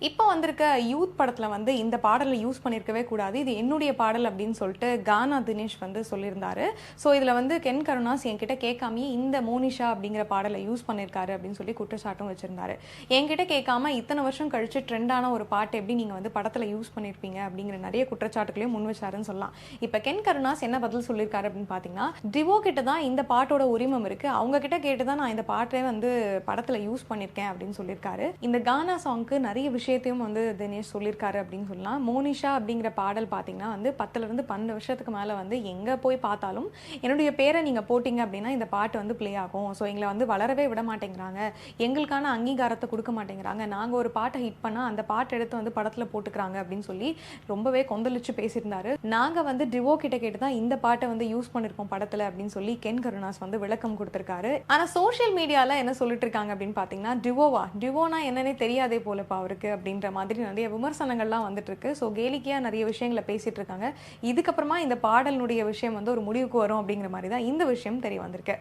இப்போ வந்திருக்க யூத் படத்துல வந்து இந்த பாடலை யூஸ் பண்ணியிருக்கவே கூடாது. இது என்னுடைய பாடல் அப்படின்னு சொல்லிட்டு கானா தினேஷ் வந்து சொல்லியிருந்தாரு. ஸோ இதுல வந்து கென் கருணாஸ் என்கிட்ட கேட்காமயே இந்த மோனிஷா அப்படிங்கிற பாடலை யூஸ் பண்ணியிருக்காரு அப்படின்னு சொல்லி குற்றச்சாட்டும் வச்சிருந்தாரு. என்கிட்ட கேட்காம இத்தனை வருஷம் கழிச்சு ட்ரெண்டான ஒரு பாட்டு எப்படி நீங்க வந்து படத்துல யூஸ் பண்ணியிருப்பீங்க அப்படிங்கிற நிறைய குற்றச்சாட்டுகளையும் முன் வச்சாருன்னு சொல்லலாம். இப்போ கென் கருணாஸ் என்ன பதில் சொல்லியிருக்காரு அப்படின்னு பார்த்தீங்கன்னா, டிவோ கிட்ட தான் இந்த பாட்டோட உரிமம் இருக்கு, அவங்க கிட்ட கேட்டு தான் நான் இந்த பாட்டை வந்து படத்துல யூஸ் பண்ணியிருக்கேன் அப்படின்னு சொல்லியிருக்காரு. இந்த கானா சாங்க்கு நிறைய விஷயத்தையும் வந்து தினேஷ் சொல்லியிருக்காரு அப்படின்னு சொல்லலாம். மோனிஷா அப்படிங்கிற பாடல் பார்த்தீங்கன்னா வந்து 10லிருந்து 12 வருஷத்துக்கு மேலே வந்து எங்கே போய் பார்த்தாலும் என்னுடைய பேரை நீங்கள் போட்டிங்க அப்படின்னா இந்த பாட்டு வந்து ப்ளே ஆகும். ஸோ எங்களை வந்து வளரவே விட மாட்டேங்கிறாங்க, எங்களுக்கான அங்கீகாரத்தை கொடுக்க மாட்டேங்கிறாங்க, நாங்கள் ஒரு பாட்டை ஹிட் பண்ணால் அந்த பாட்டை எடுத்து வந்து படத்தில் போட்டுக்கிறாங்க அப்படின்னு சொல்லி ரொம்பவே கொந்தளிச்சு பேசியிருந்தாரு. நாங்கள் வந்து டிவோ கிட்ட கேட்டு தான் இந்த பாட்டை வந்து யூஸ் பண்ணியிருக்கோம் படத்தில் அப்படின்னு சொல்லி கென் கருணாஸ் வந்து விளக்கம் கொடுத்திருக்காரு. ஆனால் சோஷியல் மீடியாவில் என்ன சொல்லிட்டு இருக்காங்க அப்படின்னு பார்த்தீங்கன்னா, டிவோனா என்னன்னே தெரியாதே போலப்பா அவருக்கு அப்படின்ற மாதிரி நிறைய விமர்சனங்கள்லாம் வந்துட்டு இருக்கு. ஸோ கேலிக்கையாக நிறைய விஷயங்களை பேசிட்டு இருக்காங்க. இதுக்கப்புறமா இந்த பாடலினுடைய விஷயம் வந்து ஒரு முடிவுக்கு வரும் அப்படிங்கிற மாதிரி தான் இந்த விஷயம் தெரிய வந்திருக்கு.